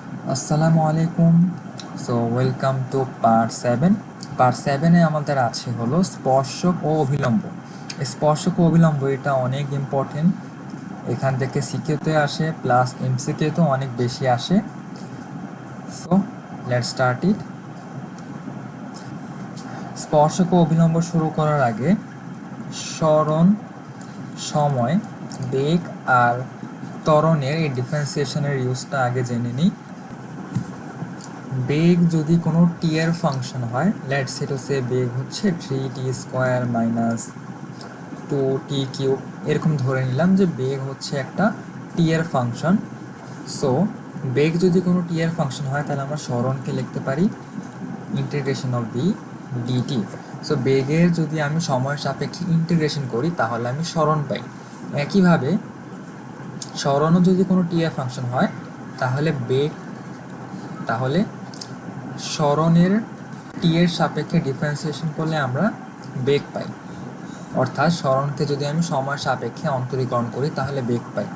আসসালামু আলাইকুম। So welcome to part 7। Part 7-এ আমাদের আছে হলো স্পর্শক ও অভিলম্ব। স্পর্শক ও অভিলম্ব এটা অনেক ইম্পর্টেন্ট। এখান থেকে সিকিউতে আসে প্লাস এমসিকিউতেও অনেক বেশি আসে। So let's start it. স্পর্শক ও অভিলম্ব শুরু করার আগে সরণ, সময়, বেগ আর ত্বরণের এই ডিফারেন্সিয়েশনের ইউজটা আগে জেনে নিই। বেগ যদি কোনো টি এর ফাংশন হয়, লেটস সে টু সে বেগ হচ্ছে 3t² মাইনাস 2t³ এরকম ধরে নিলাম যে বেগ হচ্ছে একটা টি এর ফাংশন। সো বেগ যদি কোনো টি এর ফাংশন হয় তাহলে আমরা সরণকে লিখতে পারি integration of v dt. So বেগের যদি আমি সময়ের সাপেক্ষে ইন্টিগ্রেশন করি তাহলে আমি সরণ পাই। একইভাবে সরণও যদি কোনো টি এর ফাংশন হয় তাহলে সরণের টি এর সাপেক্ষে ডিফারেন্সিয়েশন করলে আমরা বেগ পাই। অর্থাৎ সরণকে যদি আমি সময়ের সাপেক্ষে অন্তরীকরণ করি তাহলে বেগ পাই।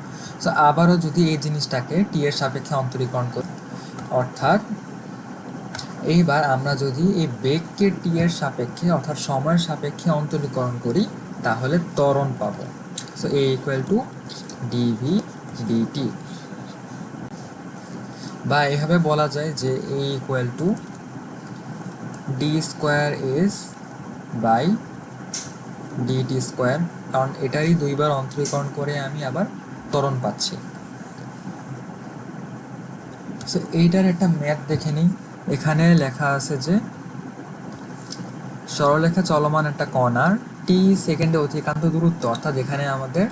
সো আবারও যদি এই জিনিসটাকে টি এর সাপেক্ষে অন্তরীকরণ করি, অর্থাৎ এইবার আমরা যদি এই বেগকে টি এর সাপেক্ষে অর্থাৎ সময়ের সাপেক্ষে অন্তরীকরণ করি তাহলে ত্বরণ পাবো। So a equal to dv dt, বা এভাবে বলা যায় যে এ equal two d²s by dt², কারণ এটারই দুইবার অন্তরীকরণ করে আমি আবার ত্বরণ পাচ্ছি। সো এইটার একটা ম্যাথ দেখে নিই। এখানে লেখা আছে যে সরলরেখা চলমান একটা কণার টি সেকেন্ডে অতিক্রান্ত দূরত্ব, অর্থাৎ এখানে আমাদের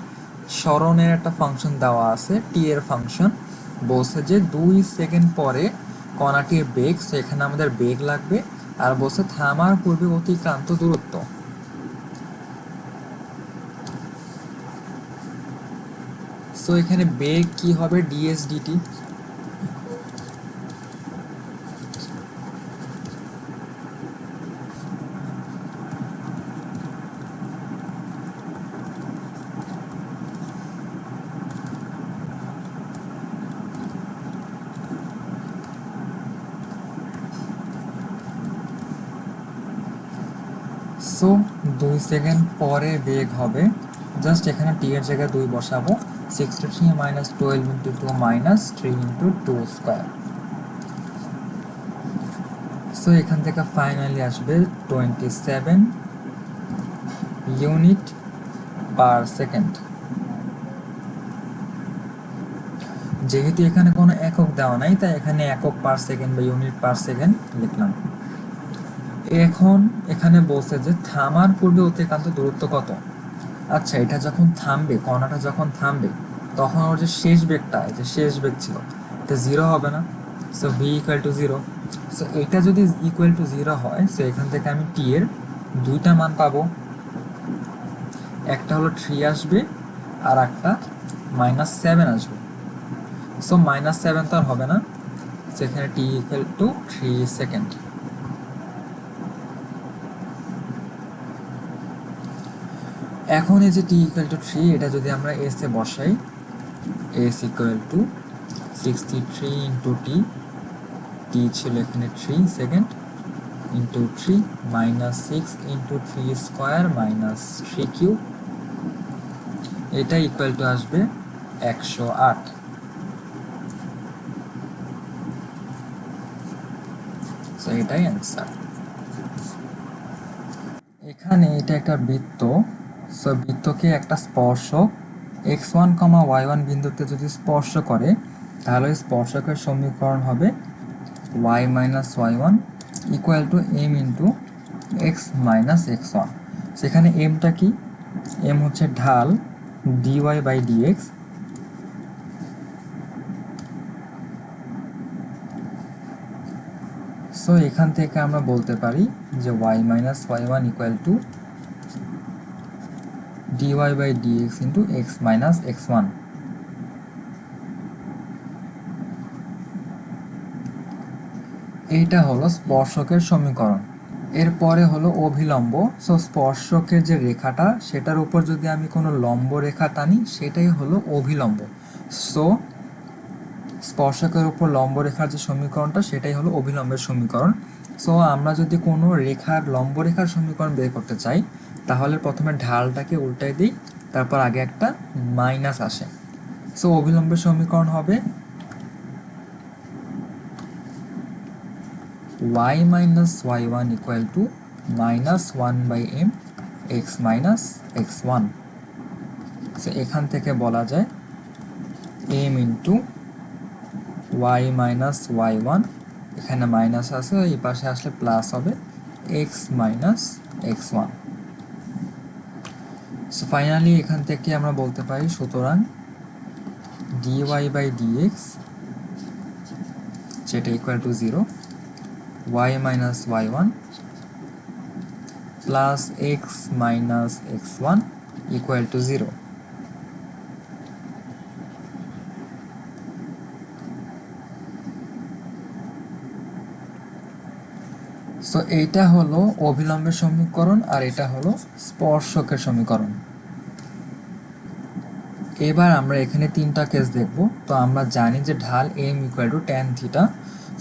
সরণের একটা ফাংশন দেওয়া আছে, টি এর ফাংশন বলছে যে 2 সেকেন্ড পরে কণাটির বেগ। সো এখানে আমাদের বেগ লাগবে, আর বলছে থামার পূর্বে অতিক্রান্ত দূরত্ব। সো এখানে বেগ কি হবে, ডিএস ডিটি। সো 2 সেকেন্ড পরে বেগ হবে, জাস্ট এখানে টি এর জায়গায় 2 বসাবো, 63 minus 12 into 2 minus 3 into 2²। So এখান থেকে ফাইনালি আসবে 27 ইউনিট পার সেকেন্ড। যেহেতু এখানে কোনো একক দেওয়া নাই তাই এখানে একক পার সেকেন্ড বা ইউনিট পার সেকেন্ড লিখলাম। এখন এখানে বলছে যে থামার পূর্বে অতিক্রান্ত দূরত্ব কত। আচ্ছা, এটা যখন থামবে, কণাটা যখন থামবে তখন ওর যে শেষ বেগটা, যে শেষ বেগ ছিল এটা 0 হবে না। So V equal to 0। So এটা যদি ইকুয়াল টু 0 হয়, সো এখান থেকে আমি টি এর দুইটা মান পাবো, একটা হলো 3 আসবে আর একটা -7 আসবে। সো -7 তো আর হবে না, সেখানে টি ইকুয়াল টু 3 সেকেন্ড। এখন এই যে টি ইকুয়াল টু 3, এটা যদি আমরা এস এ বসাই, S equal to 63 into T, টি ছিল এখানে 3 second, into 3 minus 6 into 3² minus 3³ এটা ইকুয়াল টু আসবে 108। সো এটাই অ্যান্সার। এখানে এটা একটা বৃত্ত। সো বৃত্তকে একটা স্পর্শক x1, y1 বিন্দুতে যদি স্পর্শ করে তাহলে স্পর্শকের সমীকরণ হবে y minus y1 equal two m into x minus x1। সেখানে এমটা কি, এম হচ্ছে ঢাল dy বাই dx। সো এখান থেকে আমরা বলতে পারি যে y minus y1 equal to dy by dx into x minus x1। এইটা হলো স্পর্শকের সমীকরণ। এরপরে হলো অভিলম্ব। সো স্পর্শকের যে রেখাটা সেটার উপর যদি আমি কোনো লম্ব রেখা টানি সেটাই হলো অভিলম্ব। সো স্পর্শকের উপর লম্ব রেখার যে সমীকরণটা সেটাই হলো অভিলম্বের সমীকরণ। সো আমরা যদি কোনো রেখার লম্ব রেখার সমীকরণ বের করতে চাই তাহলে প্রথমে ঢালটাকে উল্টাই দিই, তারপর আগে একটা মাইনাস আসে। সো অভিলম্বের সমীকরণ হবে y minus y1 equal to minus 1 by m x minus x1। So এখান থেকে বলা যায় m into y minus y1, এখানে মাইনাস আছে, এই পাশে আসলে প্লাস হবে x minus x1। So finally এখান থেকে আমরা বলতে পারি সুতরাং dy বাই dx যেটা equal to 0, y minus y1 plus x minus x1 equal to 0। So এইটা হলো অভিলম্বের সমীকরণ আর এটা হলো স্পর্শকের সমীকরণ। এবার আমরা এখানে তিনটা কেস দেখব। তো আমরা জানি যে ঢাল m equal to tan theta.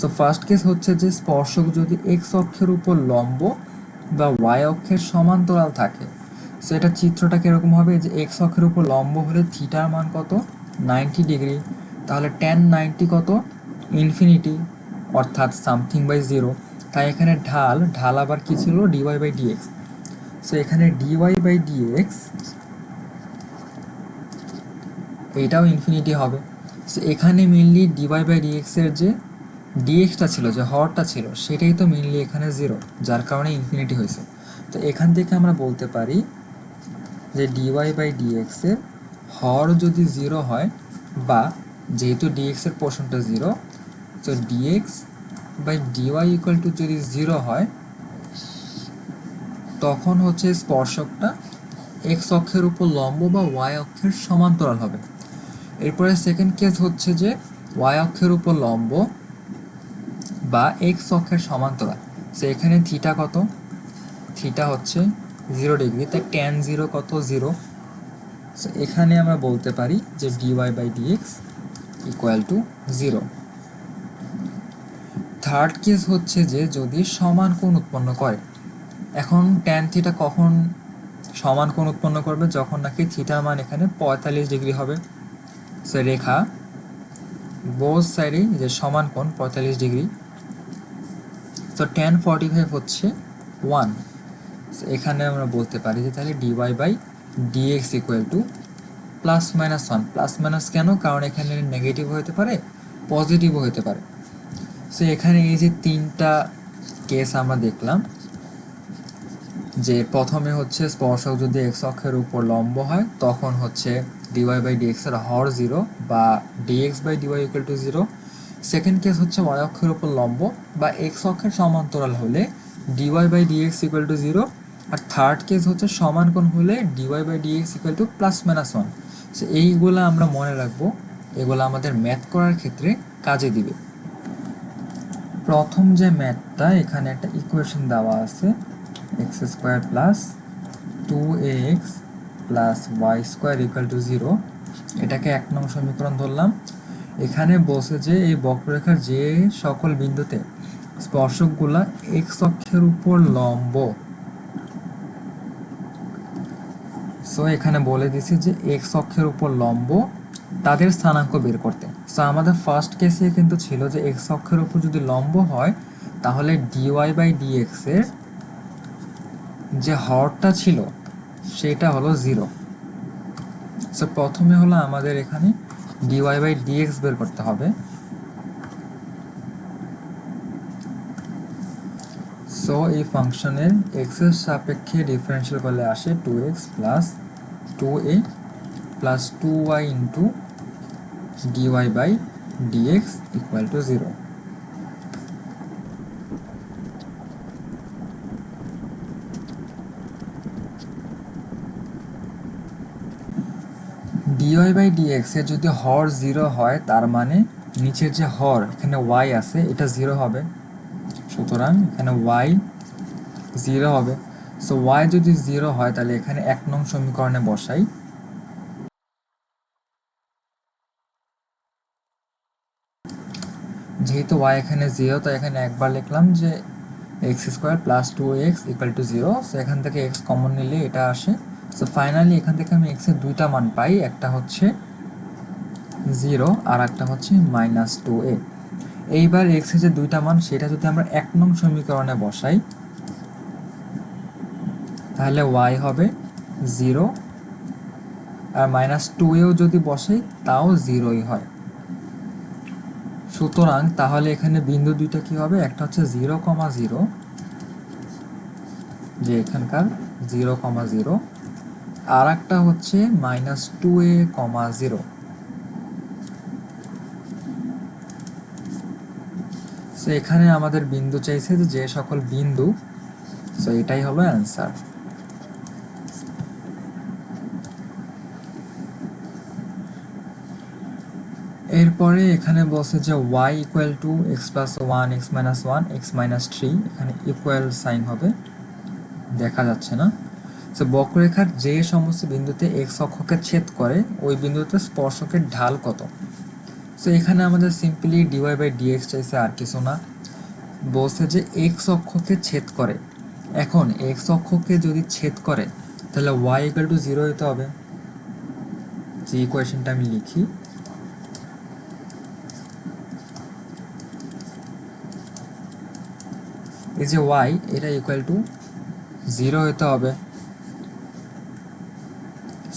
So first case হচ্ছে যে স্পর্শক যদি x অক্ষের উপর লম্ব বা y অক্ষের সমান্তরাল থাকে। সো এটা চিত্রটা কীরকম হবে, যে x অক্ষের উপর লম্ব হলে থিটার মান কত 90 ডিগ্রি, তাহলে tan 90 কত ইনফিনিটি অর্থাৎ সামথিং বাই 0। তাই এখানে ঢাল আবার কি ছিল dy বাই dx। সো এখানে dy বাই dx এইটাও ইনফিনিটি হবে। সো এখানে মেনলি dy বাই dx এর যে dxটা ছিল, যে হরটা ছিল, সেটাই তো মেনলি এখানে 0, যার কারণে ইনফিনিটি হয়েছে। তো এখান থেকে আমরা বলতে পারি যে dy বাই dx এর হর যদি 0 হয়, বা যেহেতু dx এর পোর্শনটা 0, তো dx by dy equal to যদি 0 হয়, তখন হচ্ছে স্পর্শকটা x অক্ষের উপর লম্ব বা y অক্ষের সমান্তরাল হবে। এরপরে সেকেন্ড কেস হচ্ছে যে y অক্ষের উপর লম্ব বা x অক্ষের সমান্তরাল। সো এখানে থিটা কত, থিটা হচ্ছে 0 ডিগ্রি, তাই tan 0 কত 0। সো এখানে আমরা বলতে পারি যে dy by dx equal to 0। Third case হচ্ছে যে যদি সমান কোণ উৎপন্ন করে। এখন tan থিটা কখন সমান কোণ উৎপন্ন করবে, যখন নাকি থিটার মান এখানে 45 ডিগ্রি হবে। সো রেখা বোথ সাইডে যে সমান কোণ 45 ডিগ্রি। সো tan 45 হচ্ছে 1। সো এখানে আমরা বলতে পারি যে তাহলে dy by dx equal to plus minus 1। Plus minus কেন, কারণ এখানে নেগেটিভও হতে পারে পজিটিভও হতে পারে। সো এখানে এই যে তিনটা কেস আমরা দেখলাম, যে প্রথমে হচ্ছে স্পর্শক যদি x অক্ষের উপর লম্ব হয় তখন হচ্ছে dy বাই dx এর হর 0 বা dx by dy equal to 0। Second case হচ্ছে y অক্ষের উপর লম্ব বা x অক্ষের সমান্তরাল হলে dy by dx equal to 0। আর থার্ড কেস হচ্ছে সমান কোণ হলে dy by dx equal to plus minus 1। So এইগুলো আমরা মনে রাখবো, এগুলো আমাদের ম্যাথ করার ক্ষেত্রে কাজে দিবে। প্রথম যে ম্যাথটা, এখানে একটা ইকুয়েশন দেওয়া আছে x square plus 2ax plus y square equal to 0। এটাকে 1 নং সমীকরণ ধরলাম। এখানে বলছে যে এই বক্ররেখার যে সকল বিন্দুতে স্পর্শকগুলা x অক্ষের উপর লম্ব, সো এখানে বলে দিছি যে x অক্ষের উপর লম্ব তাদের স্থানাঙ্ক বের করতে। সো আমাদের ফার্স্ট কেসে কিন্তু ছিল যে x অক্ষের উপর যদি লম্ব হয় তাহলে dy বাই dx এর যে হরটা ছিল সেটা হলো 0। সো প্রথমে হলো আমাদের এখানে dy বাই dx বের করতে হবে। সো এই ফাংশনের x এর সাপেক্ষে ডিফারেন্সিয়াল করলে আসে 2x plus 2a plus 2y into dy by dx equal to 0। dy by dx এর যদি হর 0 হয়, তার মানে নিচের যে হর এখানে y আছে এটা 0 হবে। সুতরাং এখানে y 0 হবে। সো y যদি 0 হয় তাহলে এখানে 1 নং সমীকরণে বসাই। যেহেতু ওয়াই এখানে 0, তো এখানে একবার লিখলাম যে x square plus 2x equal to 0। So এখান থেকে এক্স কমন নিলে এটা আসে। সো ফাইনালি এখান থেকে আমি এক্সের দুইটা মান পাই, একটা হচ্ছে 0 আর একটা হচ্ছে -2a। এইবার এক্সের যে দুইটা মান সেটা যদি আমরা 1 নং সমীকরণে বসাই, তাহলে ওয়াই হবে 0, আর -2এও যদি বসাই তাও 0ই হয়। সুতরাং তাহলে এখানে বিন্দু দুইটা কি হবে, একটা হচ্ছে 0,0, যে এখানকার 0,0, আর একটা হচ্ছে -2a,0। সো এখানে আমাদের বিন্দু চাইছে যে সকল বিন্দু, সো এটাই হলো অ্যান্সার। এরপরে এখানে বলছে যে y equal to x plus 1, x minus 1, x minus 3, এখানে ইকুয়াল সাইন হবে, দেখা যাচ্ছে না। সো বক্ররেখার যে সমস্ত বিন্দুতে এক্স অক্ষকে ছেদ করে ওই বিন্দুতে স্পর্শকের ঢাল কত। সো এখানে আমাদের সিম্পলি ডিওয়াই বাই ডিএক্স চাইছে, আর কিছু না। বলছে যে এক্স অক্ষকে ছেদ করে, এখন এক্স অক্ষকে যদি ছেদ করে তাহলে y ইকুয়াল টু 0 হতে হবে। যে ইকুয়েশনটা আমি লিখি, এই যে y এটা ইকুয়াল টু 0 হতে হবে।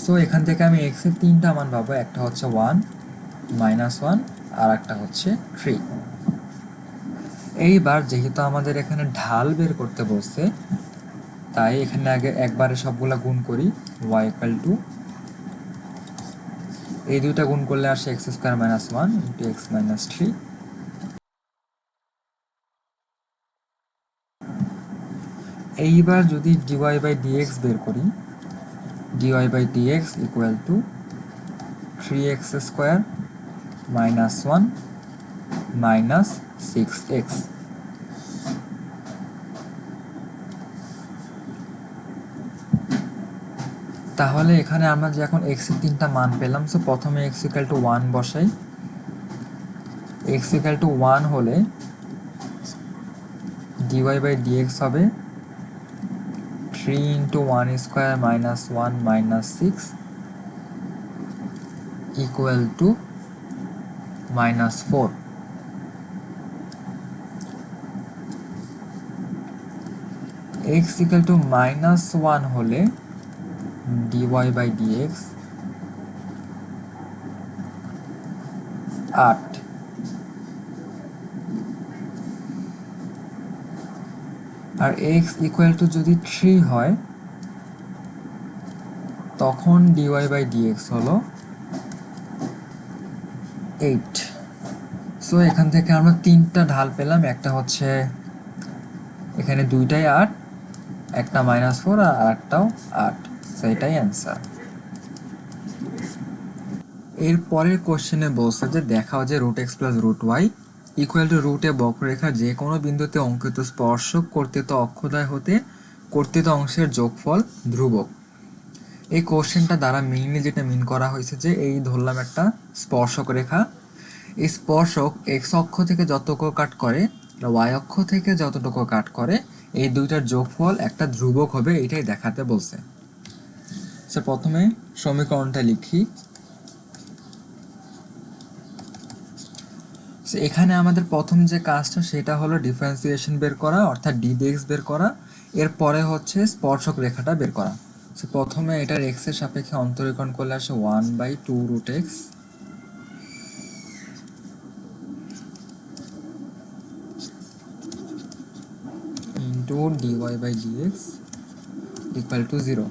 সো এখান থেকে আমি x এর তিনটা মান পাবো, একটা হচ্ছে 1, -1, আর একটা হচ্ছে 3। এইবার যেহেতু আমাদের এখানে ঢাল বের করতে বলছে, তাই এখানে আগে একবারে সবগুলা গুণ করি। y ইকুয়াল টু, এই দুইটা গুণ করলে আসে x square minus 1 into x minus 3। এইবার যদি dy বাই dx বের করি, dy by dx equal to 3x square minus 1 minus 6x। তাহলে এখানে আমরা যে এখন x এর তিনটা মান পেলাম, সো প্রথমে x ইকুয়াল টু 1 বসাই। x ইকুয়াল টু 1 হলে dy বাই dx হবে 3 into 1 square minus 1 minus 6 equal to -4। x equal to -1 হলে dy বাই dx 8, আর x ইকুয়াল টু যদি 3 হয় তখন dy বাই dx হলো 8। সো এখান থেকে আমরা তিনটা ঢাল পেলাম, একটা হচ্ছে এখানে দুইটাই 8, একটা -4 আর আরেকটাও 8। সো এটাই অ্যান্সার। এর পরের কোশ্চেনে বলছে যে দেখাও যে √x plus √y equal to রুটে বক্ররেখার যে কোনো বিন্দুতে অঙ্কিত স্পর্শক কর্তৃত অক্ষদ্বয় হতে কর্তৃত অংশের যোগফল ধ্রুবক। এই কোশ্চেনটা দ্বারা মেইনলি যেটা মিন করা হয়েছে যে এই ধরলাম একটা স্পর্শক রেখা, এই স্পর্শক এক্স অক্ষ থেকে যতটুকু কাট করে ওয়াই অক্ষ থেকে যতটুকু কাট করে এই দুইটার যোগফল একটা ধ্রুবক হবে, এটাই দেখাতে বলছে। সো প্রথমে সমীকরণটা লিখি। এখানে আমাদের প্রথম যে কাজটা সেটা হলো ডিফারেন্সিয়েশন বের করা, অর্থাৎ ডিডিএক্স বের করা। এরপরে হচ্ছে স্পর্শক রেখাটা বের করা। সো প্রথমে এটার এক্স এর সাপেক্ষে অন্তরীকরণ করলে আসে 1/2√x into dy by dx equal to 0।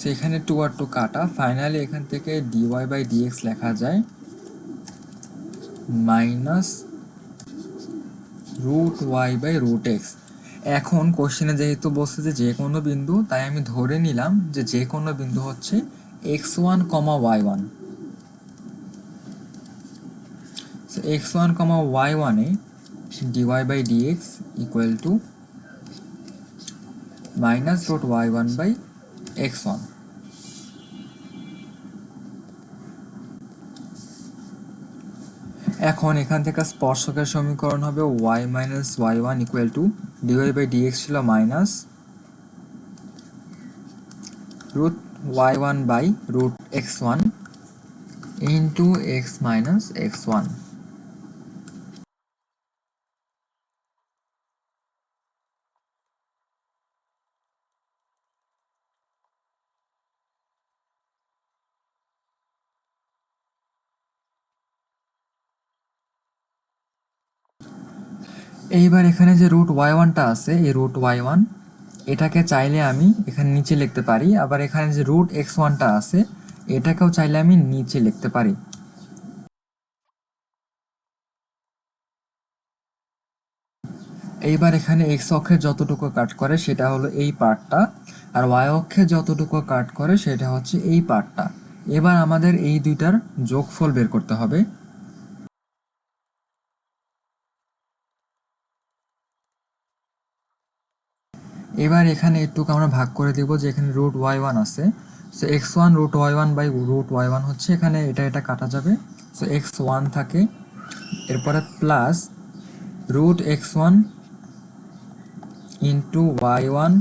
সেখানে 2 আর 2 কাটা, ফাইনালি এখান থেকে dy বাই dx লেখা যায় -√y/√x। এখন কোশ্চেনে যেহেতু বলছে যে যে কোনো বিন্দু, তাই আমি ধরে নিলাম যে যে কোনো বিন্দু হচ্ছে x1, y1। So x1, y1 এ dy by dx equal to -√y1/x1। এখন এখান থেকে স্পর্শকের সমীকরণ হবে y minus Y one equal to dy by dx ছিল minus root Y one by root x one into x minus X one. এইবার এখানে যে রুট ওয়াই ওয়ানটা আছে, এই রুট ওয়াই ওয়ান এটাকে চাইলে আমি এখানে নিচে লিখতে পারি, আবার এখানে যে রুট এক্স ওয়ানটা আছে এটাকেও চাইলে আমি নিচে লিখতে পারি। এইবার এখানে এক্স অক্ষে যতটুকু কাট করে সেটা হলো এই পার্টটা, আর ওয়াই অক্ষে যতটুকু কাট করে সেটা হচ্ছে এই পার্টটা। এবার আমাদের এই দুইটার যোগফল বের করতে হবে। এবার এখানে একটুকু আমরা ভাগ করে দেব, যে এখানে রুট ওয়াই ওয়ান আছে, so x one root Y one by root Y one হচ্ছে, এখানে এটা কাটা যাবে, সো এক্স ওয়ান থাকে, এরপরে plus root x one into y one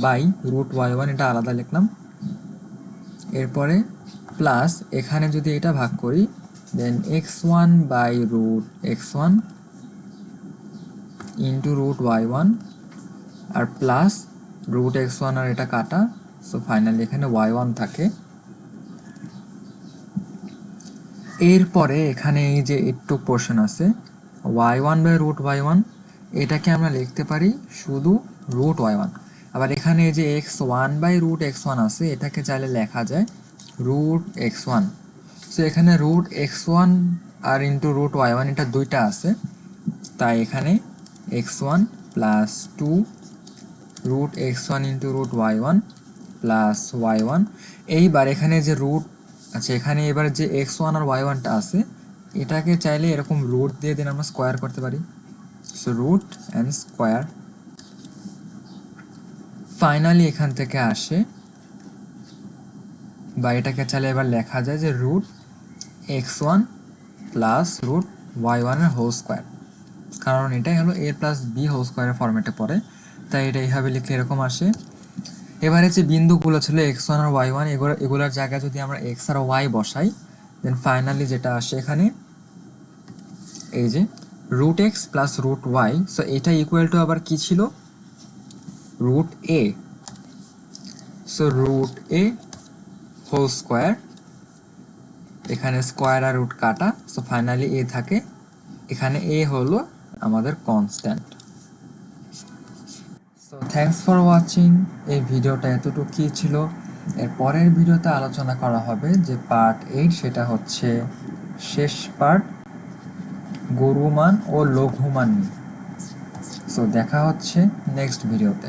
by root Y one, এটা আলাদা লিখলাম, এরপরে প্লাস এখানে যদি এটা ভাগ করি then X one by root x one into root Y one, আর প্লাস রুট এক্স ওয়ান, আর এটা কাটা, সো ফাইনালি এখানে ওয়াই ওয়ান থাকে। এরপরে এখানে এই যে একটু পোর্শন আছে Y one by root Y one, এটাকে আমরা লিখতে পারি শুধু রুট ওয়াই ওয়ান। আবার এখানে এই যে x one by root x one আছে, এটাকে চাইলে লেখা যায় রুট এক্স ওয়ান। সো এখানে রুট এক্স ওয়ান আর ইন্টু রুট ওয়াই ওয়ান এটা দুইটা আছে, তাই এখানে x one plus two root x one into root Y one plus y one. এইবার এখানে যে রুট আচ্ছা, এখানে এবার যে এক্স ওয়ান আর ওয়াই ওয়ানটা আছে এটাকে চাইলে এরকম রুট দিয়ে দিন আমরা স্কোয়ার করতে পারি, so root and square. Finally এখান থেকে আসে, বা এটাকে চাইলে এবার লেখা যায় যে root x one plus root y ওয়ানের হোল স্কোয়ার, কারণ এটাই হলো এ প্লাস বি হোল স্কোয়ারের ফর্মেটে পড়ে, তাই এটা এইভাবে লিখলে এরকম আসে। এবারে যে বিন্দুগুলো ছিল এক্স ওয়ান আর ওয়াই ওয়ান, এগুলোর জায়গায় যদি আমরা এক্স আর ওয়াই বসাই দেন ফাইনালি যেটা আসে এখানে এই যে root x plus root y, so এটা ইকুয়াল টু আবার কি ছিল root a, so root a whole square, এখানে স্কোয়ার আর রুট কাটা, সো ফাইনালি এ থাকে, এখানে এ হলো আমাদের constant. So thanks for watching. এই ভিডিওটা এতটুকুই ছিল। এর পরের ভিডিওতে আলোচনা করা হবে যে পার্ট 8, সেটা হচ্ছে শেষ পার্ট, গুরুমান ও লঘুমান নিয়ে। সো দেখা হচ্ছে নেক্সট ভিডিওতে।